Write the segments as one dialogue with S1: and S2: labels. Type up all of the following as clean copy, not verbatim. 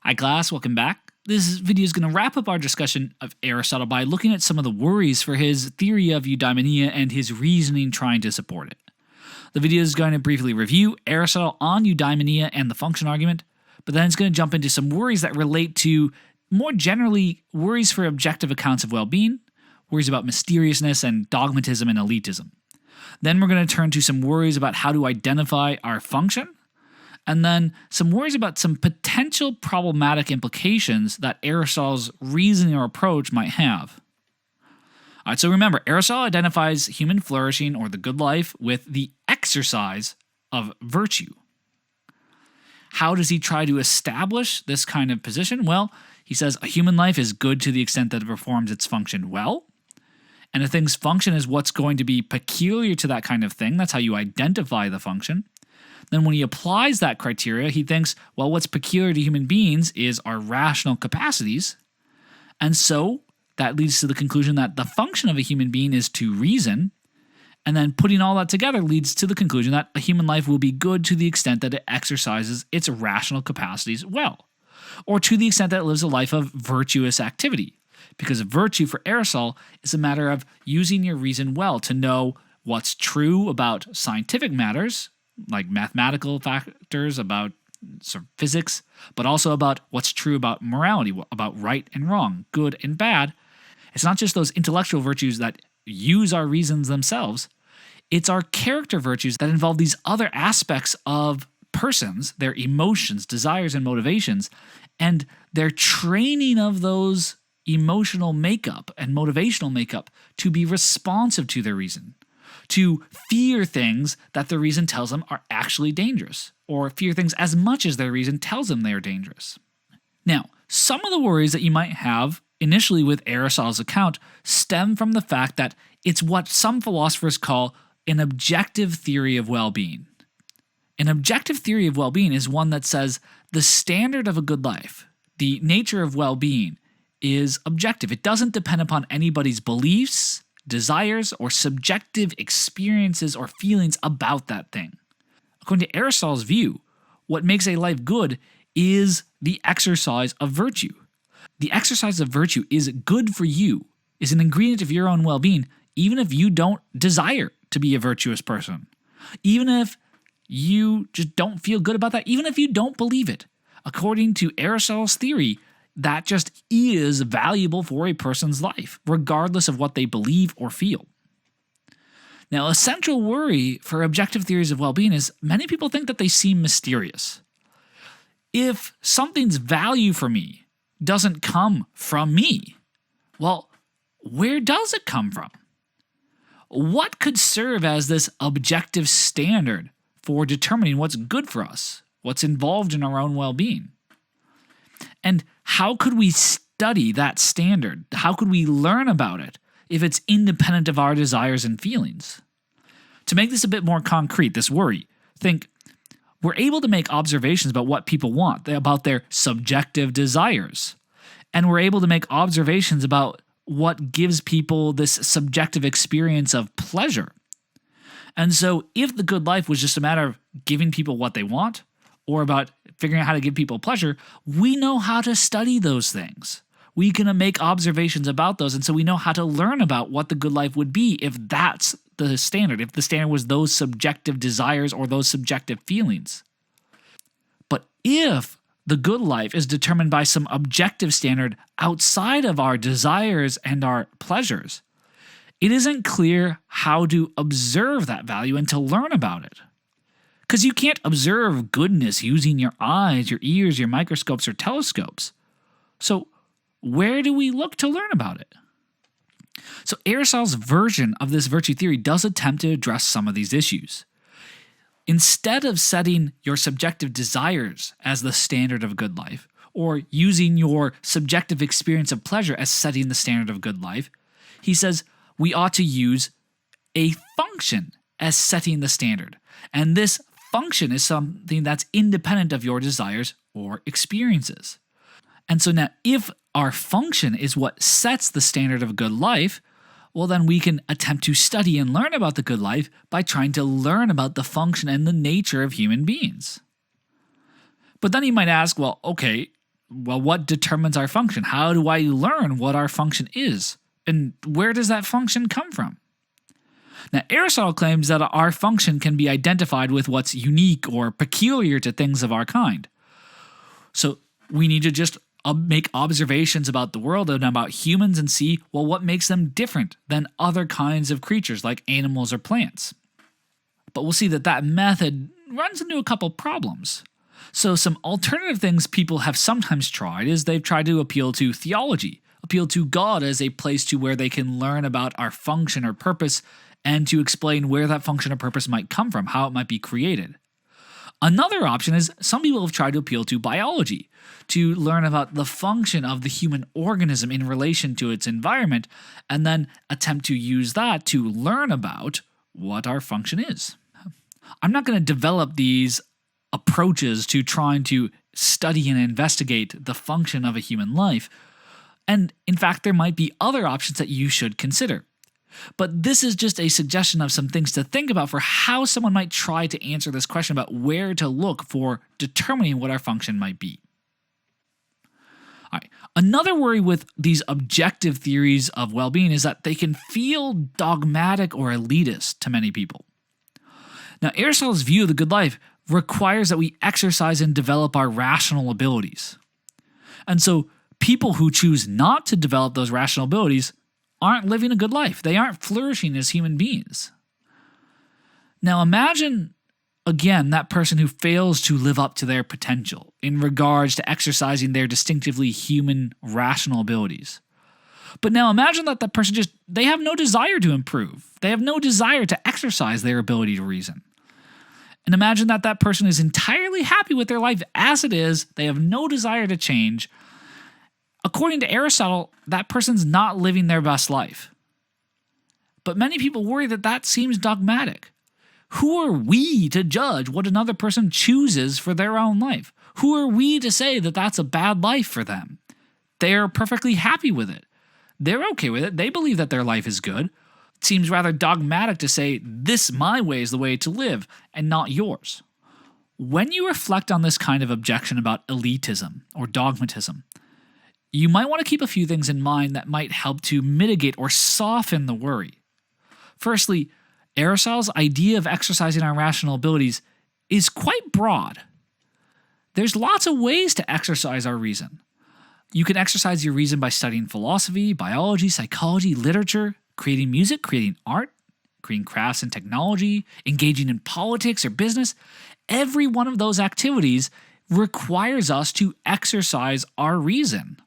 S1: Hi class, welcome back. This video is going to wrap up our discussion of Aristotle by looking at some of the worries for his theory of eudaimonia and his reasoning trying to support it. The video is going to briefly review Aristotle on eudaimonia and the function argument, but then it's going to jump into some worries that relate to, more generally, worries for objective accounts of well-being, worries about mysteriousness and dogmatism and elitism. Then we're going to turn to some worries about how to identify our function, and then some worries about some potential problematic implications that Aristotle's reasoning or approach might have. All right, so remember, Aristotle identifies human flourishing or the good life with the exercise of virtue. How does he try to establish this kind of position? Well, he says a human life is good to the extent that it performs its function well. And a thing's function is what's going to be peculiar to that kind of thing. That's how you identify the function. Then when he applies that criteria, he thinks, well, what's peculiar to human beings is our rational capacities. And so that leads to the conclusion that the function of a human being is to reason. And then putting all that together leads to the conclusion that a human life will be good to the extent that it exercises its rational capacities well, or to the extent that it lives a life of virtuous activity. Because virtue for Aristotle is a matter of using your reason well to know what's true about scientific matters, like mathematical factors, about sort of physics, but also about what's true about morality, about right and wrong, good and bad. It's not just those intellectual virtues that use our reasons themselves. It's our character virtues that involve these other aspects of persons, their emotions, desires, and motivations, and their training of those emotional makeup and motivational makeup to be responsive to their reason, to fear things that their reason tells them are actually dangerous, or fear things as much as their reason tells them they are dangerous. Now, some of the worries that you might have initially with Aristotle's account stem from the fact that it's what some philosophers call an objective theory of well-being. An objective theory of well-being is one that says the standard of a good life, the nature of well-being, is objective. It doesn't depend upon anybody's beliefs, desires, or subjective experiences or feelings about that thing. According to Aristotle's view, what makes a life good is the exercise of virtue. The exercise of virtue is good for you, is an ingredient of your own well-being, even if you don't desire to be a virtuous person. Even if you just don't feel good about that, even if you don't believe it. According to Aristotle's theory, that just is valuable for a person's life, regardless of what they believe or feel. Now, a central worry for objective theories of well-being is many people think that they seem mysterious. If something's value for me doesn't come from me, well, where does it come from? What could serve as this objective standard for determining what's good for us, what's involved in our own well-being? And how could we study that standard? How could we learn about it if it's independent of our desires and feelings? To make this a bit more concrete, this worry, think we're able to make observations about what people want, about their subjective desires. And we're able to make observations about what gives people this subjective experience of pleasure. And so if the good life was just a matter of giving people what they want, or about figuring out how to give people pleasure, we know how to study those things. We can make observations about those, and so we know how to learn about what the good life would be if that's the standard, if the standard was those subjective desires or those subjective feelings. But if the good life is determined by some objective standard outside of our desires and our pleasures, it isn't clear how to observe that value and to learn about it. Because you can't observe goodness using your eyes, your ears, your microscopes, or telescopes. So where do we look to learn about it? So Aristotle's version of this virtue theory does attempt to address some of these issues. Instead of setting your subjective desires as the standard of good life, or using your subjective experience of pleasure as setting the standard of good life, he says we ought to use a function as setting the standard. And this function is something that's independent of your desires or experiences. And so now, if our function is what sets the standard of a good life, well, then we can attempt to study and learn about the good life by trying to learn about the function and the nature of human beings. But then you might ask, well, okay, well, what determines our function? How do I learn what our function is? And where does that function come from? Now, Aristotle claims that our function can be identified with what's unique or peculiar to things of our kind. So we need to just make observations about the world and about humans and see, well, what makes them different than other kinds of creatures like animals or plants. But we'll see that that method runs into a couple problems. So some alternative things people have sometimes tried is they've tried to appeal to theology, appeal to God as a place to where they can learn about our function or purpose and to explain where that function or purpose might come from, how it might be created. Another option is some people have tried to appeal to biology, to learn about the function of the human organism in relation to its environment, and then attempt to use that to learn about what our function is. I'm not going to develop these approaches to trying to study and investigate the function of a human life, and in fact, there might be other options that you should consider. But this is just a suggestion of some things to think about for how someone might try to answer this question about where to look for determining what our function might be. All right. Another worry with these objective theories of well-being is that they can feel dogmatic or elitist to many people. Now, Aristotle's view of the good life requires that we exercise and develop our rational abilities. And so people who choose not to develop those rational abilities aren't living a good life. They aren't flourishing as human beings. Now imagine, again, that person who fails to live up to their potential in regards to exercising their distinctively human rational abilities. But now imagine that that person they have no desire to improve. They have no desire to exercise their ability to reason. And imagine that that person is entirely happy with their life as it is. They have no desire to change. According to Aristotle, that person's not living their best life. But many people worry that that seems dogmatic. Who are we to judge what another person chooses for their own life? Who are we to say that that's a bad life for them? They're perfectly happy with it. They're okay with it. They believe that their life is good. It seems rather dogmatic to say, this my way is the way to live and not yours. When you reflect on this kind of objection about elitism or dogmatism, you might want to keep a few things in mind that might help to mitigate or soften the worry. Firstly, Aristotle's idea of exercising our rational abilities is quite broad. There's lots of ways to exercise our reason. You can exercise your reason by studying philosophy, biology, psychology, literature, creating music, creating art, creating crafts and technology, engaging in politics or business. Every one of those activities requires us to exercise our reason.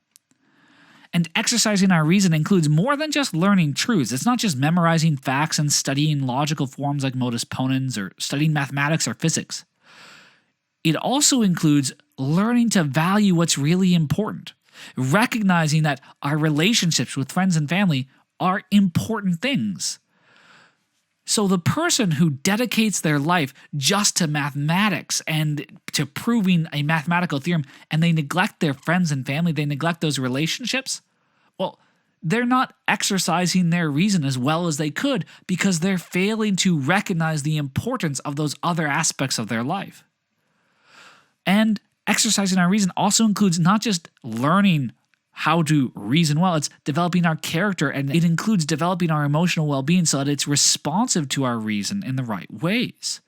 S1: And exercising our reason includes more than just learning truths. It's not just memorizing facts and studying logical forms like modus ponens or studying mathematics or physics. It also includes learning to value what's really important, recognizing that our relationships with friends and family are important things. So the person who dedicates their life just to mathematics and to proving a mathematical theorem, and they neglect their friends and family, they neglect those relationships, well, they're not exercising their reason as well as they could because they're failing to recognize the importance of those other aspects of their life. And exercising our reason also includes not just learning how to reason well, it's developing our character, and it includes developing our emotional well-being so that it's responsive to our reason in the right ways.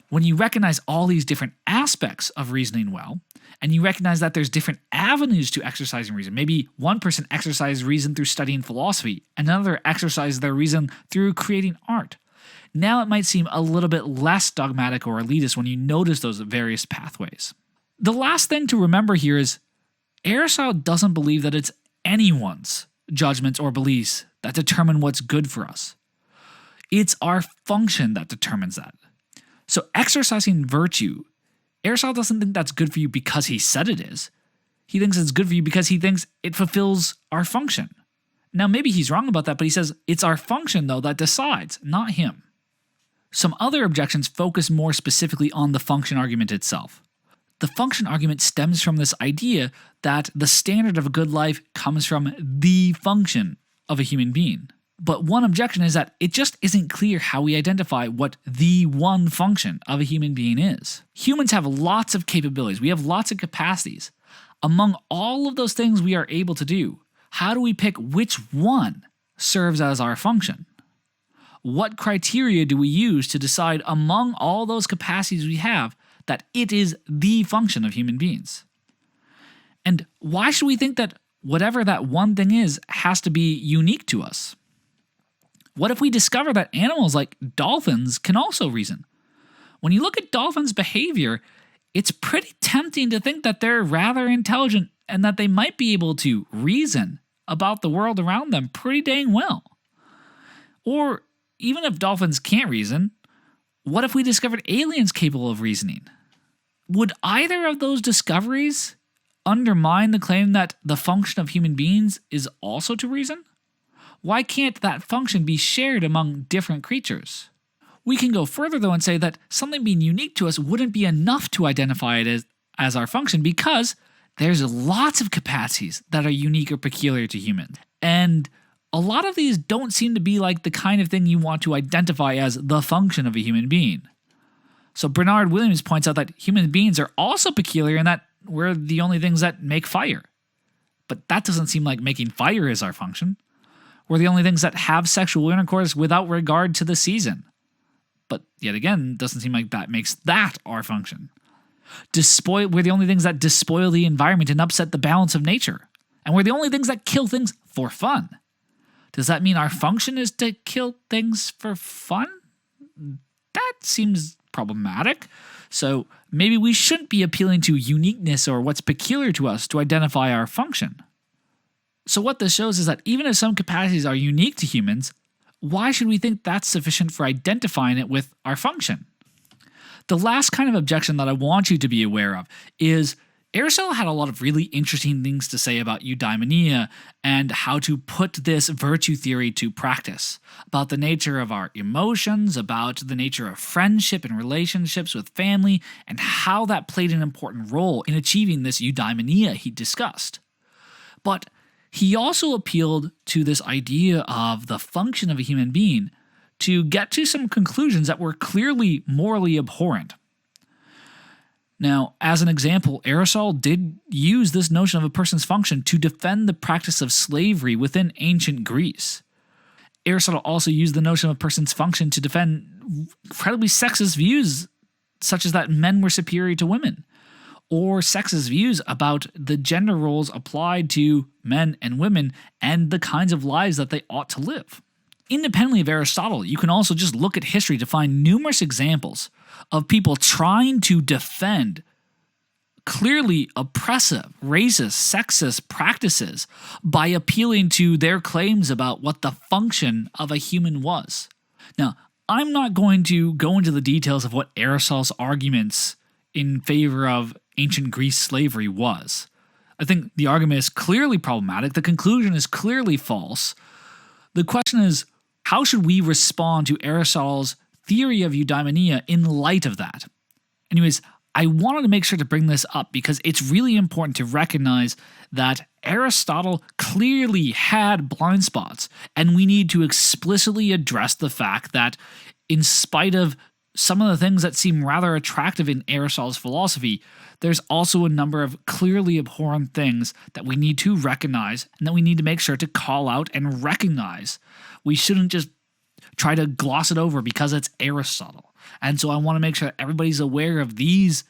S1: When you recognize all these different aspects of reasoning well, and you recognize that there's different avenues to exercising reason, maybe one person exercises reason through studying philosophy, another exercises their reason through creating art. Now it might seem a little bit less dogmatic or elitist when you notice those various pathways. The last thing to remember here is Aristotle doesn't believe that it's anyone's judgments or beliefs that determine what's good for us. It's our function that determines that. So exercising virtue, Aristotle doesn't think that's good for you because he said it is. He thinks it's good for you because he thinks it fulfills our function. Now maybe he's wrong about that, but he says it's our function though that decides, not him. Some other objections focus more specifically on the function argument itself. The function argument stems from this idea that the standard of a good life comes from the function of a human being. But one objection is that it just isn't clear how we identify what the one function of a human being is. Humans have lots of capabilities. We have lots of capacities. Among all of those things we are able to do, how do we pick which one serves as our function? What criteria do we use to decide among all those capacities we have that it is the function of human beings? And why should we think that whatever that one thing is has to be unique to us? What if we discover that animals like dolphins can also reason? When you look at dolphins' behavior, it's pretty tempting to think that they're rather intelligent and that they might be able to reason about the world around them pretty dang well. Or even if dolphins can't reason, what if we discovered aliens capable of reasoning? Would either of those discoveries undermine the claim that the function of human beings is also to reason? Why can't that function be shared among different creatures? We can go further though and say that something being unique to us wouldn't be enough to identify it as our function, because there's lots of capacities that are unique or peculiar to humans. And a lot of these don't seem to be like the kind of thing you want to identify as the function of a human being. So Bernard Williams points out that human beings are also peculiar in that we're the only things that make fire. But that doesn't seem like making fire is our function. We're the only things that have sexual intercourse without regard to the season. But yet again, it doesn't seem like that makes that our function. We're the only things that despoil the environment and upset the balance of nature. And we're the only things that kill things for fun. Does that mean our function is to kill things for fun? That seems problematic. So maybe we shouldn't be appealing to uniqueness or what's peculiar to us to identify our function. So what this shows is that even if some capacities are unique to humans, why should we think that's sufficient for identifying it with our function? The last kind of objection that I want you to be aware of is Aristotle had a lot of really interesting things to say about eudaimonia and how to put this virtue theory to practice, about the nature of our emotions, about the nature of friendship and relationships with family, and how that played an important role in achieving this eudaimonia he discussed. But he also appealed to this idea of the function of a human being to get to some conclusions that were clearly morally abhorrent. Now, as an example, Aristotle did use this notion of a person's function to defend the practice of slavery within ancient Greece. Aristotle also used the notion of a person's function to defend incredibly sexist views, such as that men were superior to women, or sexist views about the gender roles applied to men and women and the kinds of lives that they ought to live. Independently of Aristotle, you can also just look at history to find numerous examples of people trying to defend clearly oppressive, racist, sexist practices by appealing to their claims about what the function of a human was. Now, I'm not going to go into the details of what Aristotle's arguments in favor of ancient Greece slavery was. I think the argument is clearly problematic. The conclusion is clearly false. The question is, how should we respond to Aristotle's theory of eudaimonia in light of that? Anyways, I wanted to make sure to bring this up because it's really important to recognize that Aristotle clearly had blind spots, and we need to explicitly address the fact that in spite of some of the things that seem rather attractive in Aristotle's philosophy, there's also a number of clearly abhorrent things that we need to recognize and that we need to make sure to call out and recognize. We shouldn't just try to gloss it over because it's Aristotle. And so I want to make sure everybody's aware of these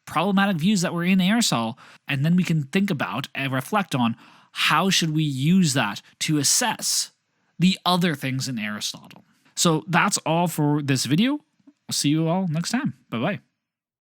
S1: problematic views that were in Aristotle, and then we can think about and reflect on how should we use that to assess the other things in Aristotle. So that's all for this video. I'll see you all next time. Bye-bye.